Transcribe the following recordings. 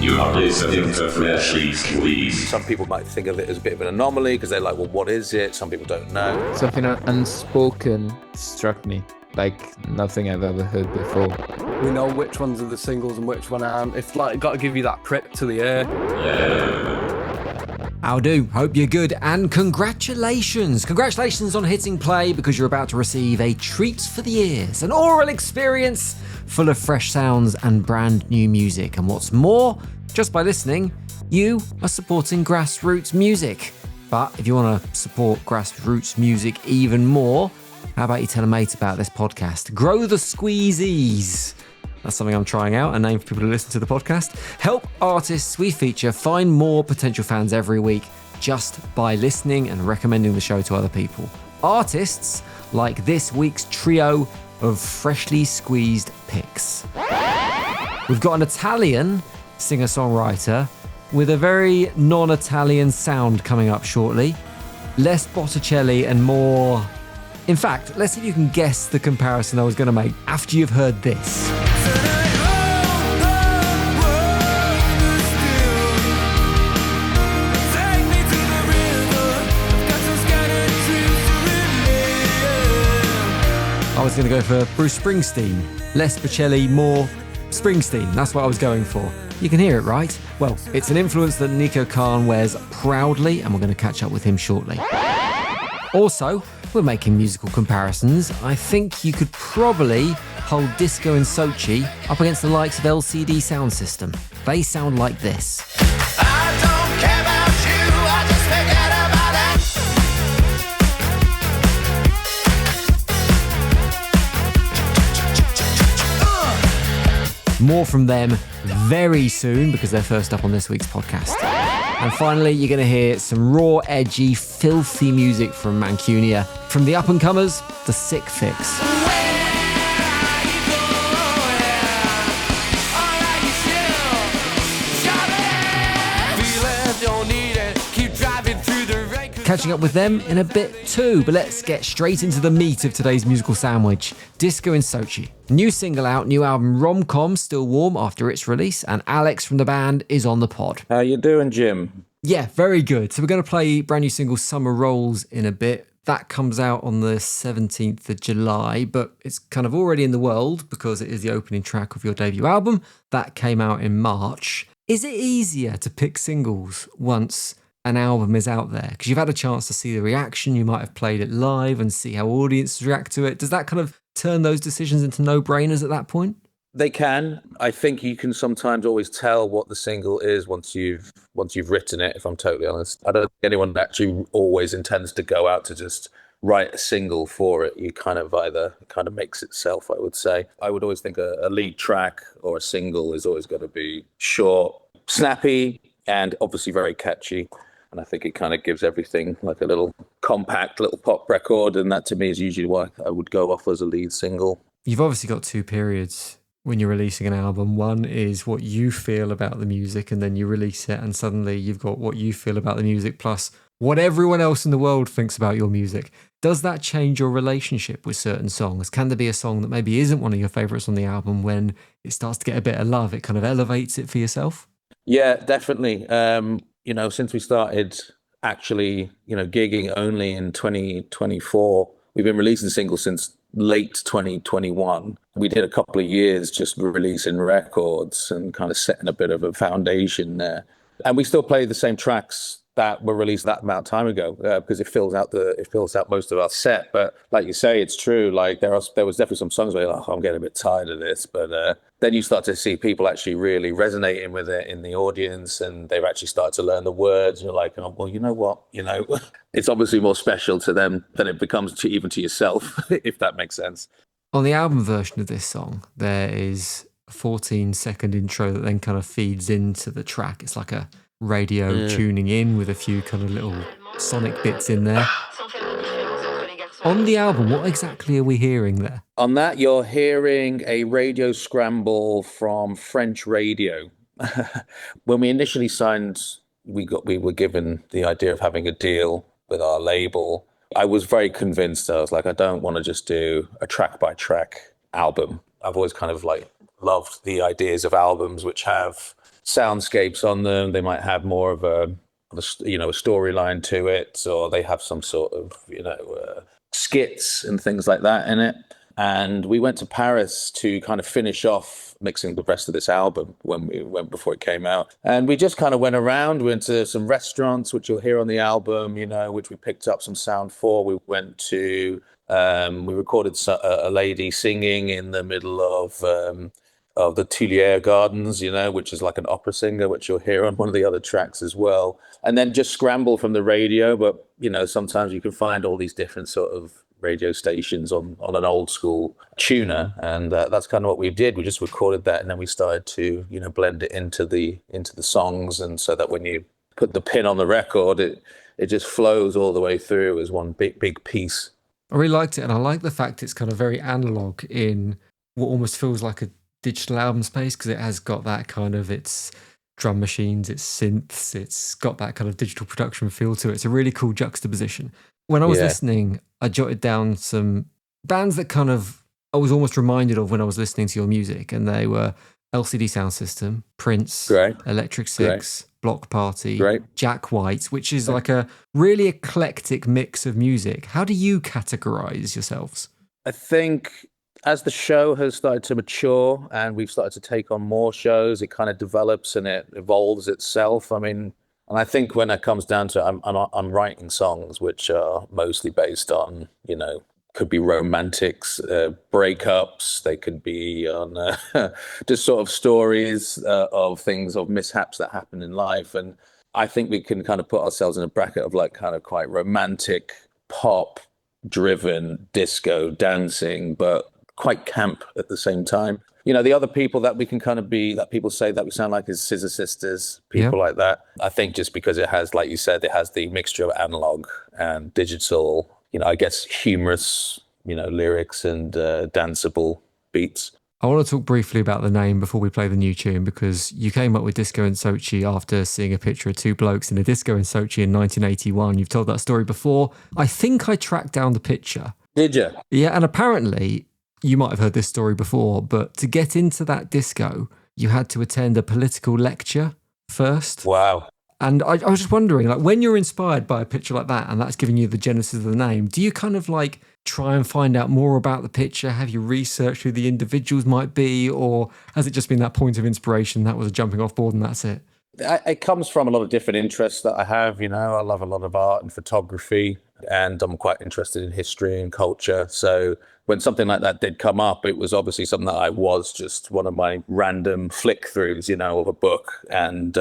You are listening to Freshly Squeezed. Some people might think of it as a bit of an anomaly because they're like, well, what is it? Some people don't know. Something unspoken struck me, like nothing I've ever heard before. We know which ones are the singles and which one aren't. It's like got to give you that prick to the ear. Yeah. How do? Hope you're good, and congratulations! Congratulations on hitting play, because you're about to receive a treat for the ears, an oral experience full of fresh sounds and brand new music. And what's more, just by listening, you are supporting grassroots music. But if you want to support grassroots music even more, how about you tell a mate about this podcast? Grow the Squeezies. That's something I'm trying out, a name for people who listen to the podcast. Help artists we feature find more potential fans every week just by listening and recommending the show to other people. Artists like this week's trio of freshly squeezed picks. We've got an Italian singer-songwriter with a very non-Italian sound coming up shortly. Less Botticelli and more... In fact, let's see if you can guess the comparison I was going to make after you've heard this. I was going to go for Bruce Springsteen. Less Bocelli, more Springsteen. That's what I was going for. You can hear it, right? Well, it's an influence that Nico Cann wears proudly, and we're going to catch up with him shortly. Also, we're making musical comparisons. I think you could probably hold Disco in Sochi up against the likes of LCD Sound System. They sound like this. I don't care about you, I just forget about it. More from them very soon, because they're first up on this week's podcast. And finally, you're going to hear some raw, edgy, filthy music from Mancunia. From the up-and-comers, the Sick Fix. Catching up with them in a bit too, but let's get straight into the meat of today's musical sandwich. Disco in Sochi. New single out, new album Rom-Com, still warm after its release, and Alex from the band is on the pod. How you doing, Jim? Yeah, very good. So we're going to play brand new single Summer Rolls in a bit. That comes out on the 17th of July, but it's kind of already in the world because it is the opening track of your debut album. That came out in March. Is it easier to pick singles once an album is out there? Because you've had a chance to see the reaction, you might have played it live and see how audiences react to it. Does that kind of turn those decisions into no-brainers at that point? They can. I think you can sometimes always tell what the single is once you've written it, if I'm totally honest. I don't think anyone actually always intends to go out to just write a single for it. It kind of makes itself, I would say. I would always think a lead track or a single is always going to be short, snappy, and obviously very catchy. And I think it kind of gives everything like a little compact little pop record. And that to me is usually what I would go off as a lead single. You've obviously got two periods when you're releasing an album. One is what you feel about the music, and then you release it, and suddenly you've got what you feel about the music plus what everyone else in the world thinks about your music. Does that change your relationship with certain songs? Can there be a song that maybe isn't one of your favourites on the album when it starts to get a bit of love, it kind of elevates it for yourself? Yeah, definitely. Since we started actually, gigging only in 2024, we've been releasing singles since late 2021. We did a couple of years just releasing records and kind of setting a bit of a foundation there. And we still play the same tracks that were released that amount of time ago because it fills out most of our set. But like you say, it's true. Like there was definitely some songs where you're like, I'm getting a bit tired of this. But then you start to see people actually really resonating with it in the audience, and they've actually started to learn the words. And you're like, oh, well, you know what? It's obviously more special to them than it becomes even to yourself, if that makes sense. On the album version of this song, there is a 14-second intro that then kind of feeds into the track. It's like a radio tuning in with a few kind of little sonic bits in there. On the album, what exactly are we hearing there? On that, you're hearing a radio scramble from French radio. When we initially signed, we were given the idea of having a deal with our label. I was very convinced. I was like, I don't want to just do a track-by-track album. I've always kind of like loved the ideas of albums which have soundscapes on them. They might have more of a storyline to it, or they have some sort of skits and things like that in it. And we went to Paris to kind of finish off mixing the rest of this album when we went before it came out. And we just kind of went around, went to some restaurants, which you'll hear on the album, which we picked up some sound for. We went to, we recorded a lady singing in the middle of the Tuileries Gardens, which is like an opera singer, which you'll hear on one of the other tracks as well. And then just scramble from the radio. But, sometimes you can find all these different sort of radio stations on an old school tuner. And that's kind of what we did. We just recorded that, and then we started to, blend it into the songs. And so that when you put the pin on the record, it just flows all the way through as one big piece. I really liked it. And I like the fact it's kind of very analog in what almost feels like a digital album space, because it has got that kind of, it's drum machines, it's synths, it's got that kind of digital production feel to it. It's a really cool juxtaposition. When I was listening, I jotted down some bands that kind of I was almost reminded of when I was listening to your music, and they were LCD Sound System, Prince, Electric Six, Block Party, Jack White, which is like a really eclectic mix of music. How do you categorize yourselves? I think as the show has started to mature and we've started to take on more shows, it kind of develops and it evolves itself. I mean, and I think when it comes down to it, I'm writing songs which are mostly based on, could be romantics, breakups. They could be on just sort of stories of things, of mishaps that happen in life. And I think we can kind of put ourselves in a bracket of like kind of quite romantic, pop driven, disco, dancing, but quite camp at the same time. The other people that we can kind of be, that people say that we sound like, is Scissor Sisters, people like that. I think just because it has, like you said, it has the mixture of analog and digital, I guess humorous, lyrics and danceable beats. I want to talk briefly about the name before we play the new tune, because you came up with Disco in Sochi after seeing a picture of two blokes in a disco in Sochi in 1981. You've told that story before. I think I tracked down the picture. Did you? Yeah, and apparently you might have heard this story before, but to get into that disco, you had to attend a political lecture first. Wow. And I was just wondering, like, when you're inspired by a picture like that, and that's giving you the genesis of the name, do you kind of like try and find out more about the picture? Have you researched who the individuals might be? Or has it just been that point of inspiration, that was a jumping off board and that's it? It comes from a lot of different interests that I have. I love a lot of art and photography, and I'm quite interested in history and culture. So when something like that did come up, it was obviously something that I was just one of my random flick throughs, of a book. And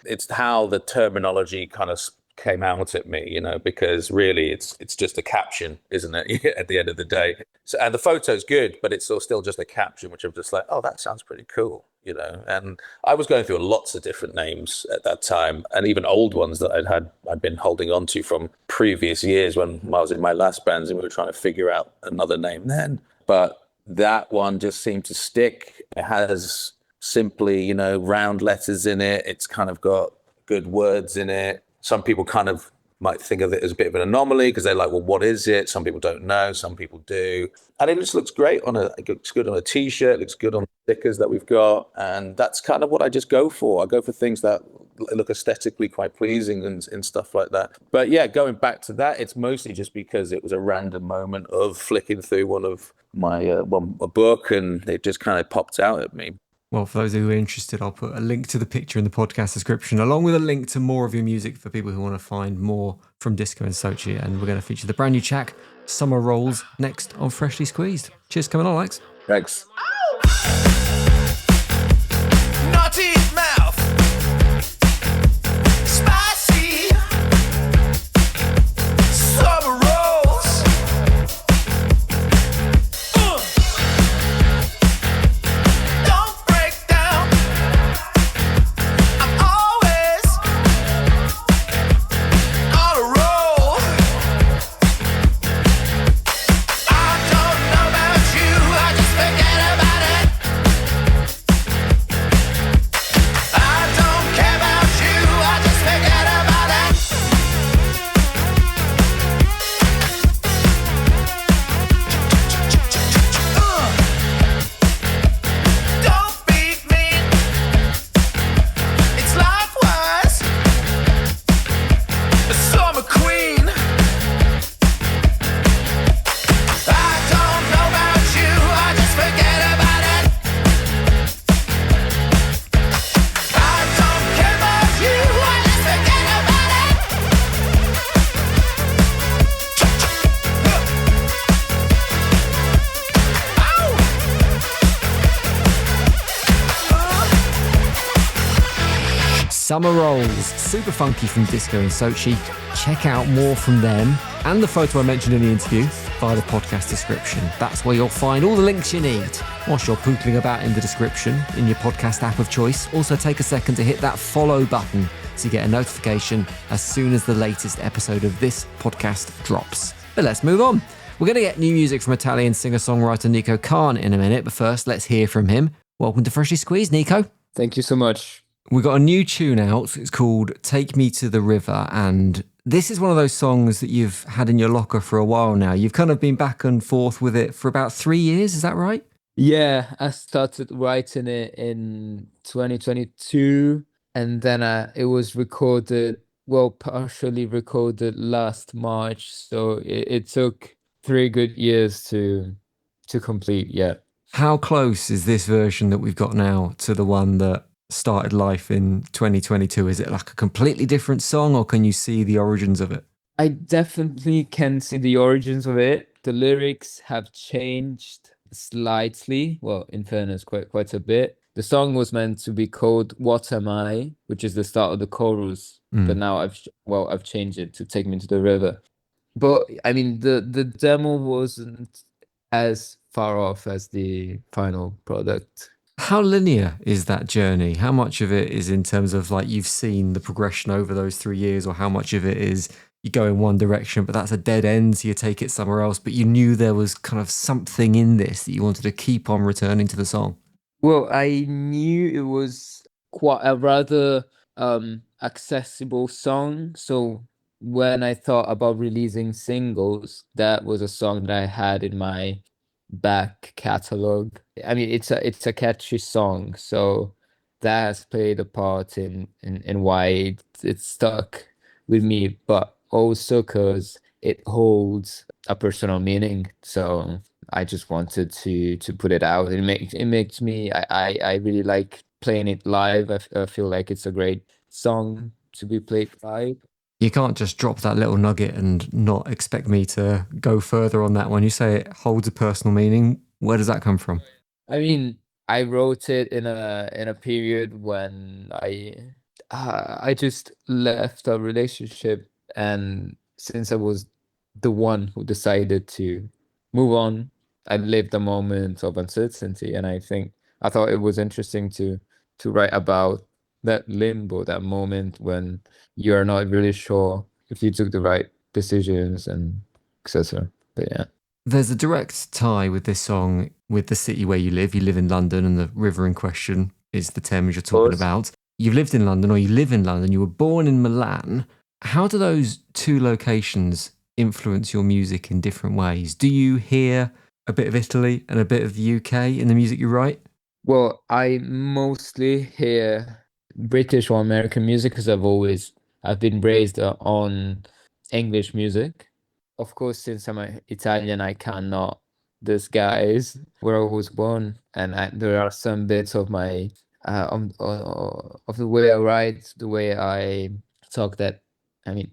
it's how the terminology kind of came out at me, because really it's just a caption, isn't it? At the end of the day. So, and the photo's good, but it's still just a caption, which I'm just like, oh, that sounds pretty cool. And I was going through lots of different names at that time, and even old ones that I'd been holding on to from previous years when I was in my last bands, and we were trying to figure out another name then. But that one just seemed to stick. It has simply, round letters in it. It's kind of got good words in it. Some people kind of might think of it as a bit of an anomaly because they're like, well, what is it? Some people don't know, some people do. And it just looks great it looks good on a t-shirt, looks good on stickers that we've got. And that's kind of what I just go for. I go for things that look aesthetically quite pleasing and stuff like that. But yeah, going back to that, it's mostly just because it was a random moment of flicking through one of my a book, and it just kind of popped out at me. Well, for those who are interested, I'll put a link to the picture in the podcast description, along with a link to more of your music for people who want to find more from Disco in Sochi. And we're going to feature the brand new track, Summer Rolls, next on Freshly Squeezed. Cheers for coming on, Alex. Thanks. Naughty mouth, spicy, summer rolls. Don't break down. I'm always on a roll. I don't know about you, I just forget about Summer Rolls, super funky from Disco in Sochi. Check out more from them and the photo I mentioned in the interview via the podcast description. That's where you'll find all the links you need. Whilst you're pootling about in the description in your podcast app of choice, also take a second to hit that follow button so you get a notification as soon as the latest episode of this podcast drops. But let's move on. We're going to get new music from Italian singer-songwriter Nico Cann in a minute, but first let's hear from him. Welcome to Freshly Squeezed, Nico. Thank you so much. We got a new tune out. It's called Take Me to the River. And this is one of those songs that you've had in your locker for a while now. You've kind of been back and forth with it for about 3 years. Is that right? Yeah, I started writing it in 2022, and then it was recorded, well, partially recorded last March. So it took 3 good years to complete. Yeah. How close is this version that we've got now to the one that started life in 2022? Is it like a completely different song, or can you see the origins of it? I definitely can see the origins of it. The lyrics have changed slightly. Well, in fairness, quite a bit. The song was meant to be called "What Am I," which is the start of the chorus, but now I've changed it to "Take Me to the River." But I mean, the demo wasn't as far off as the final product. How linear is that journey? How much of it is in terms of like you've seen the progression over those 3 years, or how much of it is you go in one direction, but that's a dead end, so you take it somewhere else, but you knew there was kind of something in this that you wanted to keep on returning to the song? Well, I knew it was quite a rather accessible song. So when I thought about releasing singles, that was a song that I had in my back catalog. I mean, it's a catchy song, so that has played a part in why it stuck with me, but also because it holds a personal meaning. So I just wanted to put it out. It makes me I really like playing it live. I feel like it's a great song to be played live. You can't just drop that little nugget and not expect me to go further on that one. You say it holds a personal meaning. Where does that come from? I mean, I wrote it in a period when I just left a relationship, and since I was the one who decided to move on, I lived a moment of uncertainty, and I thought it was interesting to write about that limbo, that moment when you're not really sure if you took the right decisions and etc. But yeah. There's a direct tie with this song with the city where you live. You live in London, and the river in question is the Thames you're talking about. You've lived in London, or you live in London. You were born in Milan. How do those two locations influence your music in different ways? Do you hear a bit of Italy and a bit of the UK in the music you write? Well, I mostly hear British or American music because I've been raised on English music. Of course, since I'm Italian, I cannot disguise where I was born, and there are some bits of my of the way I write, the way I talk that I mean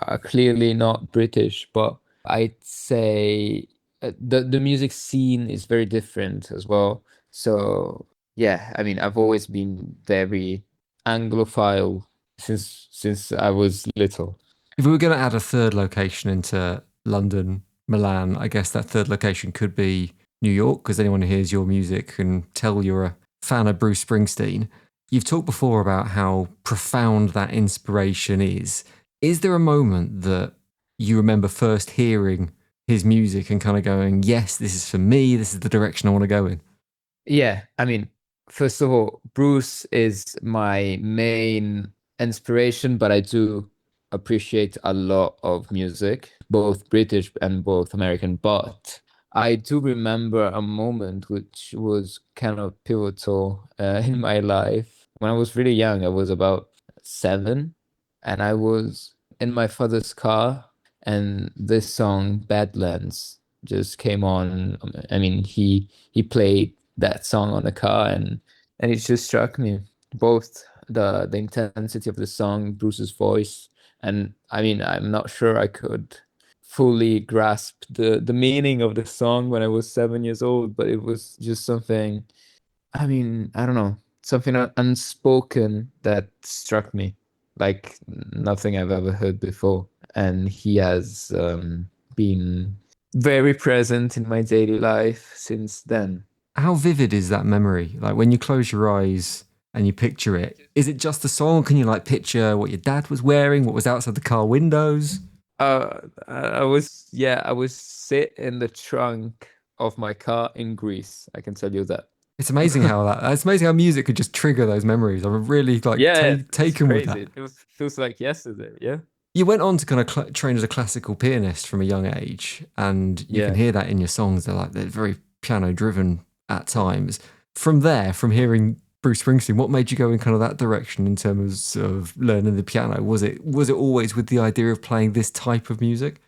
are clearly not British, but I'd say the music scene is very different as well. So yeah, I mean, I've always been very Anglophile since I was little. If we were going to add a third location into London, Milan, I guess that third location could be New York, because anyone who hears your music can tell you're a fan of Bruce Springsteen. You've talked before about how profound that inspiration is. Is there a moment that you remember first hearing his music and kind of going, yes, this is for me, this is the direction I want to go in? Yeah, I mean, first of all, Bruce is my main inspiration, but I do appreciate a lot of music, both British and both American. But I do remember a moment which was kind of pivotal in my life. When I was really young, I was about 7, and I was in my father's car, and this song Badlands just came on. I mean, he played that song on the car, and it just struck me, both the intensity of the song, Bruce's voice, and I mean, I'm not sure I could fully grasp the meaning of the song when I was 7 years old, but it was just something. I mean, I don't know. something unspoken that struck me, like nothing I've ever heard before. And he has been very present in my daily life since then. How vivid is that memory? Like when you close your eyes and you picture it, is it just a song? Can you like picture what your dad was wearing, what was outside the car windows? I was sit in the trunk of my car in Greece. I can tell you that. It's amazing it's amazing how music could just trigger those memories. I'm really like taken with that. It feels like yesterday. Yeah. You went on to kind of train as a classical pianist from a young age, and you can hear that in your songs. They're very piano driven at times. From hearing Bruce Springsteen, what made you go in kind of that direction in terms of learning the piano? Was it always with the idea of playing this type of music?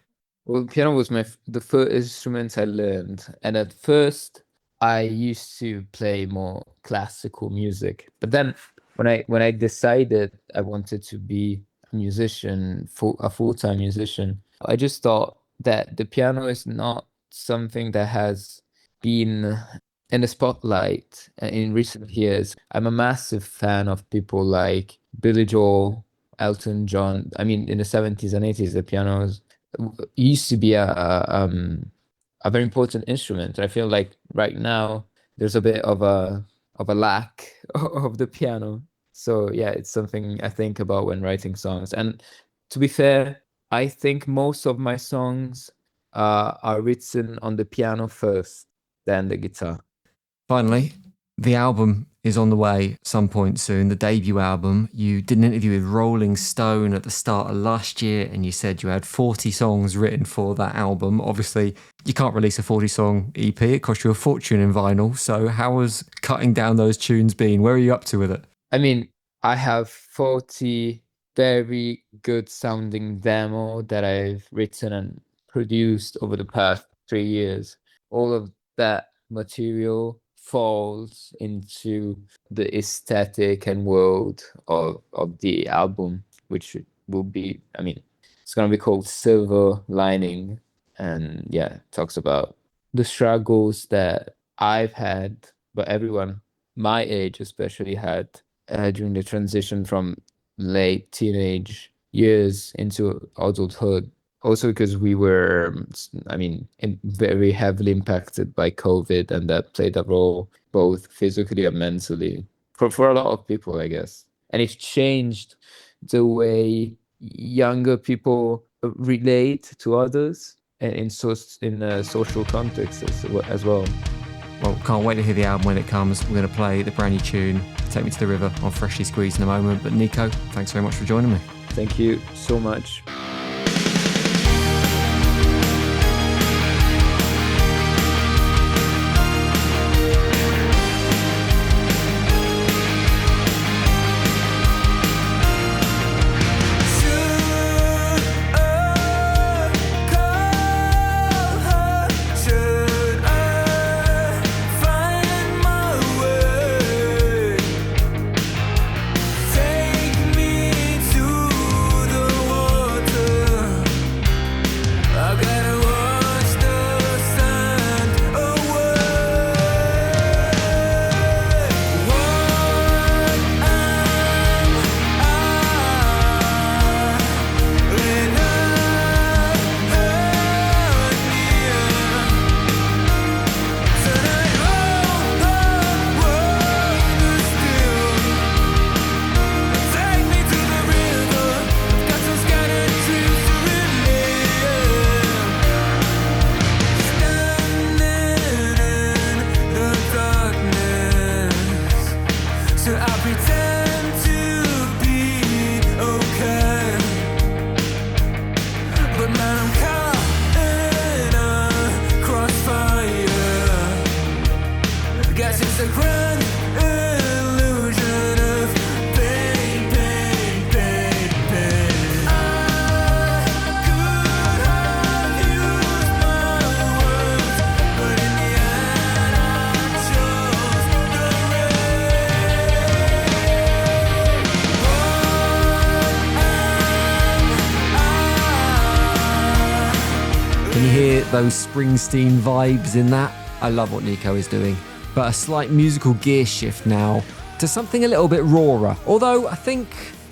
Well, piano was the first instrument I learned, and at first I used to play more classical music. But then when I decided I wanted to be a musician, a full-time musician, I just thought that the piano is not something that has been in the spotlight in recent years. I'm a massive fan of people like Billy Joel, Elton John. I mean, in the 70s and 80s, the pianos used to be a very important instrument. I feel like right now there's a bit of a lack of the piano. So yeah, it's something I think about when writing songs. And to be fair, I think most of my songs are written on the piano first, then the guitar. Finally, the album is on the way some point soon, the debut album. You did an interview with Rolling Stone at the start of last year, and you said you had 40 songs written for that album. Obviously, you can't release a 40-song EP. It cost you a fortune in vinyl. So how has cutting down those tunes been? Where are you up to with it? I mean, I have 40 very good sounding demo that I've written and produced over the past 3 years. All of that material falls into the aesthetic and world of the album, which will be, I mean, it's going to be called Silver Lining. And yeah, it talks about the struggles that I've had, but everyone my age especially had during the transition from late teenage years into adulthood. Also because we were, I mean, very heavily impacted by COVID, and that played a role both physically and mentally for a lot of people, I guess. And it's changed the way younger people relate to others in a social context as well. Well, can't wait to hear the album when it comes. We're going to play the brand new tune, Take Me to the River, on Freshly Squeezed in a moment. But Nico, thanks very much for joining me. Thank you so much. Can you hear those Springsteen vibes in that? I love what Nico is doing. But a slight musical gear shift now. to something a little bit rawer. Although I think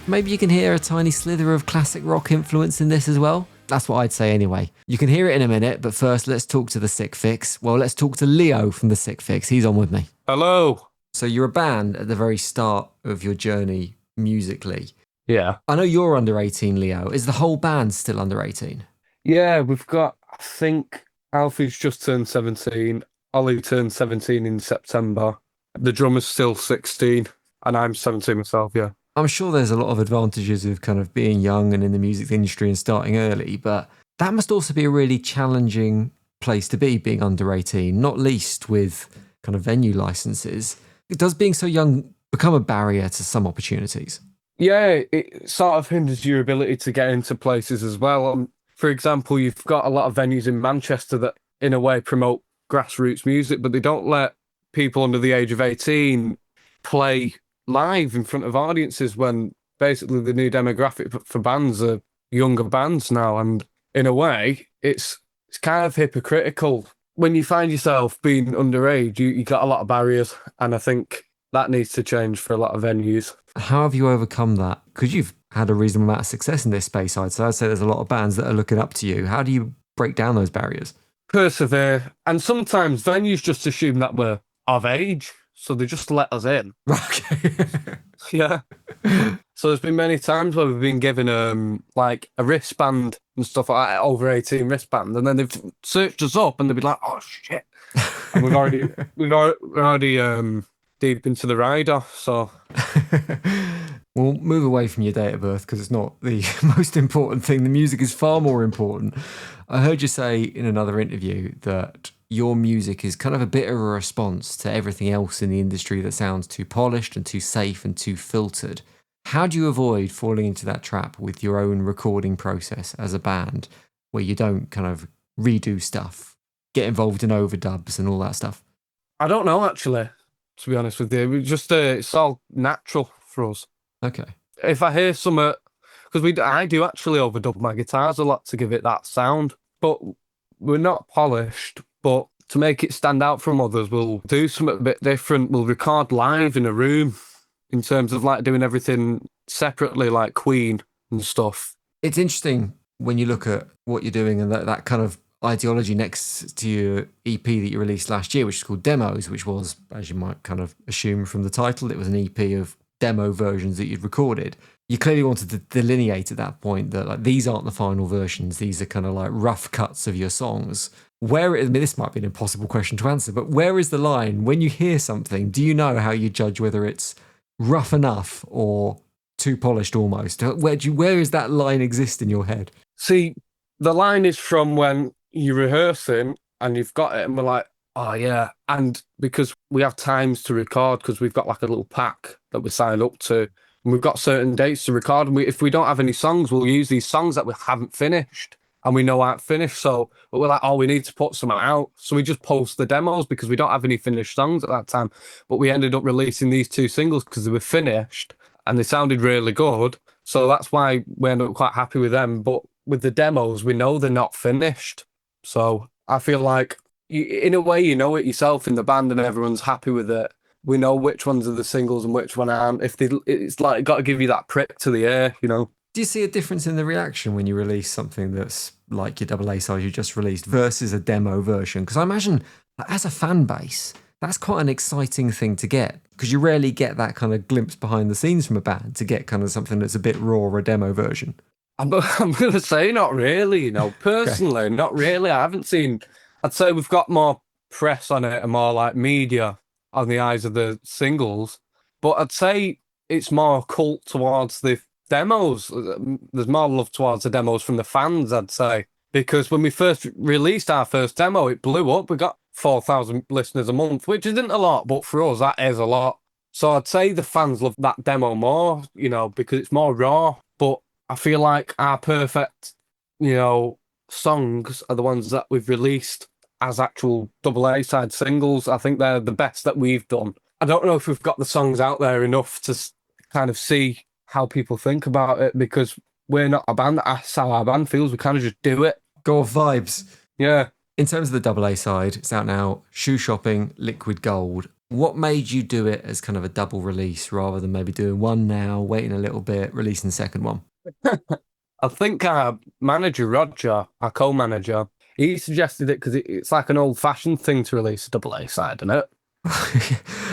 maybe you can hear a tiny slither of classic rock influence in this as well. That's what I'd say anyway. You can hear it in a minute, but first let's talk to the Sick Fix. Well, let's talk to Leo from the Sick Fix. He's on with me. Hello. So you're a band at the very start of your journey musically. Yeah. I know you're under 18, Leo. Is the whole band still under 18? Yeah, we've got, I think Alfie's just turned 17. Ollie turned 17 in September. The drummer's still 16, and I'm 17 myself, yeah. I'm sure there's a lot of advantages of kind of being young and in the music industry and starting early, but that must also be a really challenging place to be, being under 18, not least with kind of venue licenses. Does being so young become a barrier to some opportunities? Yeah, it sort of hinders your ability to get into places as well. For example, you've got a lot of venues in Manchester that, in a way, promote grassroots music, but they don't let people under the age of 18 play live in front of audiences when basically the new demographic for bands are younger bands now. And in a way, it's kind of hypocritical. When you find yourself being underage, you got a lot of barriers, and I think that needs to change for a lot of venues. How have you overcome that? Because you've had a reasonable amount of success in this space, I'd say there's a lot of bands that are looking up to you. How do you break down those barriers? Persevere. And sometimes venues just assume that we're of age, so they just let us in. Okay. Yeah. So there's been many times where we've been given like a wristband and stuff like that, over 18 wristband, and then they've searched us up and they'd be like, "Oh shit!" And we're already deep into the rider. So We'll move away from your date of birth because it's not the most important thing. The music is far more important. I heard you say in another interview that your music is kind of a bit of a response to everything else in the industry that sounds too polished and too safe and too filtered. How do you avoid falling into that trap with your own recording process as a band, where you don't kind of redo stuff, get involved in overdubs and all that stuff? I don't know, actually, to be honest with you. We just it's all natural for us. Okay. If I hear some, because I do actually overdub my guitars a lot to give it that sound, but we're not polished. But to make it stand out from others, we'll do something a bit different. We'll record live in a room, in terms of like doing everything separately, like Queen and stuff. It's interesting when you look at what you're doing and that kind of ideology next to your EP that you released last year, which is called Demos, which was, as you might kind of assume from the title, it was an EP of demo versions that you'd recorded. You clearly wanted to delineate at that point that like these aren't the final versions, these are kind of like rough cuts of your songs. This might be an impossible question to answer, but where is the line when you hear something? Do you know how you judge whether it's rough enough or too polished almost? Where is that line exist in your head? See, the line is from when you're rehearsing and you've got it and we're like, oh yeah. And because we have times to record, because we've got like a little pack that we signed up to, and we've got certain dates to record, and if we don't have any songs, we'll use these songs that we haven't finished and we know aren't finished. So, but we're like, oh, we need to put some out. So we just post the demos because we don't have any finished songs at that time. But we ended up releasing these 2 singles because they were finished and they sounded really good. So that's why we ended up quite happy with them. But with the demos, we know they're not finished. So I feel like, in a way, you know it yourself in the band and everyone's happy with it. We know which ones are the singles and which one aren't. It's like, got to give you that prick to the ear, you know. Do you see a difference in the reaction when you release something that's like your AA size you just released versus a demo version? Because I imagine as a fan base, that's quite an exciting thing to get, because you rarely get that kind of glimpse behind the scenes from a band, to get kind of something that's a bit raw or a demo version. I'm going to say not really, you know, personally, okay. Not really. I haven't seen, I'd say we've got more press on it and more like media on the eyes of the singles, but I'd say it's more cult towards the demos. There's more love towards the demos from the fans, I'd say, because when we first released our first demo, it blew up. We got 4,000 listeners a month, which isn't a lot, but for us, that is a lot. So I'd say the fans love that demo more, you know, because it's more raw. But I feel like our perfect, you know, songs are the ones that we've released as actual AA side singles. I think they're the best that we've done. I don't know if we've got the songs out there enough to kind of see how people think about it, because we're not a band. That's how our band feels. We kind of just do it. Go off vibes. Yeah. In terms of the AA side, it's out now. Shoe Shopping, Liquid Gold. What made you do it as kind of a double release rather than maybe doing one now, waiting a little bit, releasing the second one? I think our manager, Roger, our co-manager, he suggested it because it's like an old-fashioned thing to release a double A side, isn't it?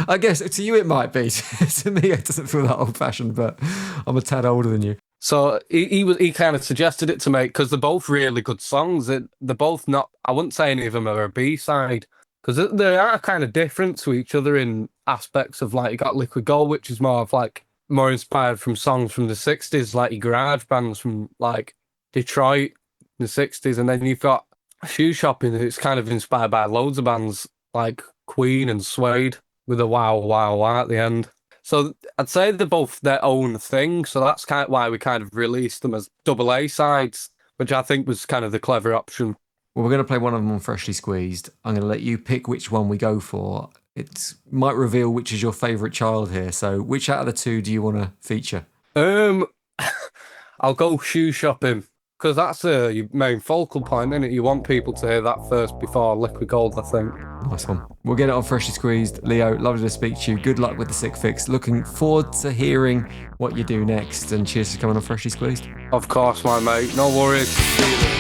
I guess to you it might be. To me, it doesn't feel that old-fashioned, but I'm a tad older than you. So he kind of suggested it to me because they're both really good songs. They're both not, I wouldn't say any of them are a B-side because they are kind of different to each other in aspects of, like, you got Liquid Gold, which is more of like more inspired from songs from the 60s, like your garage bands from like Detroit in the 60s. And then you've got Shoe Shopping, it's kind of inspired by loads of bands like Queen and Suede with a wow, wow, wow at the end. So I'd say they're both their own thing. So that's kind of why we kind of released them as double A sides, which I think was kind of the clever option. Well, we're going to play one of them on Freshly Squeezed. I'm going to let you pick which one we go for. It might reveal which is your favourite child here. So which out of the two do you want to feature? I'll go Shoe Shopping because that's your main focal point, isn't it? You want people to hear that first before Liquid Gold, I think. Nice one. We'll get it on Freshly Squeezed. Leo, lovely to speak to you. Good luck with the sick fix. Looking forward to hearing what you do next. And cheers for coming on Freshly Squeezed. Of course, my mate. No worries. See you later.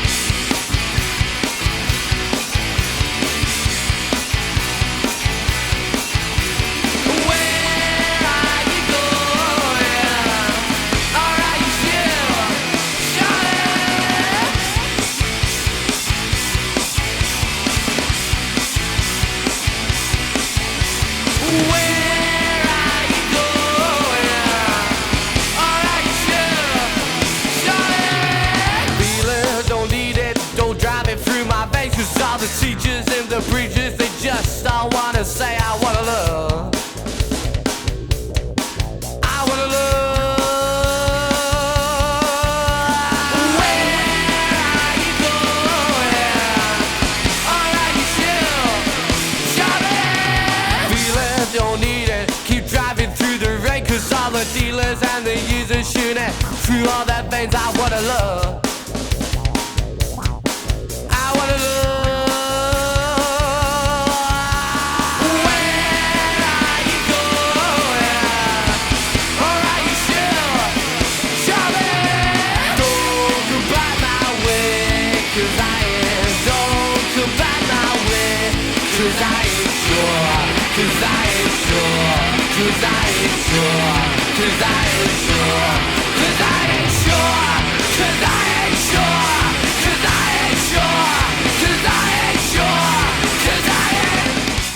The teachers and the preachers, they just all wanna say, I wanna love. I wanna love. Where are you going? Alright, you chill. Shopping. Feelings, don't need it. Keep driving through the rain, cause all the dealers and the users shooting through all that veins. I wanna love. I wanna love.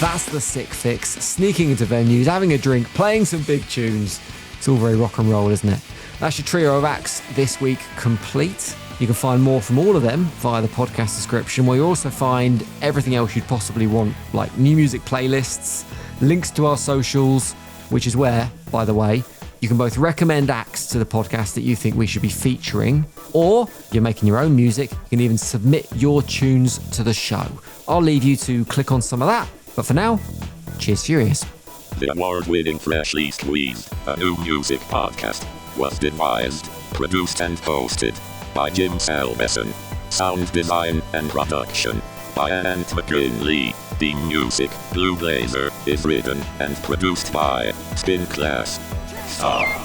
That's the sick fix. Sneaking into venues, having a drink, playing some big tunes. It's all very rock and roll, isn't it? That's your trio of acts this week complete. You can find more from all of them via the podcast description, where you also find everything else you'd possibly want, like new music playlists, links to our socials, which is where, by the way, you can both recommend acts to the podcast that you think we should be featuring, or you're making your own music, you can even submit your tunes to the show. I'll leave you to click on some of that, but for now, cheers to your ears. The award-winning Freshly Squeezed, a new music podcast, was devised, produced and hosted by Jim Selbeson. Sound design and production by Ant McGinley. Theme music, Blue Blazer, is written and produced by Spin Class. Stop.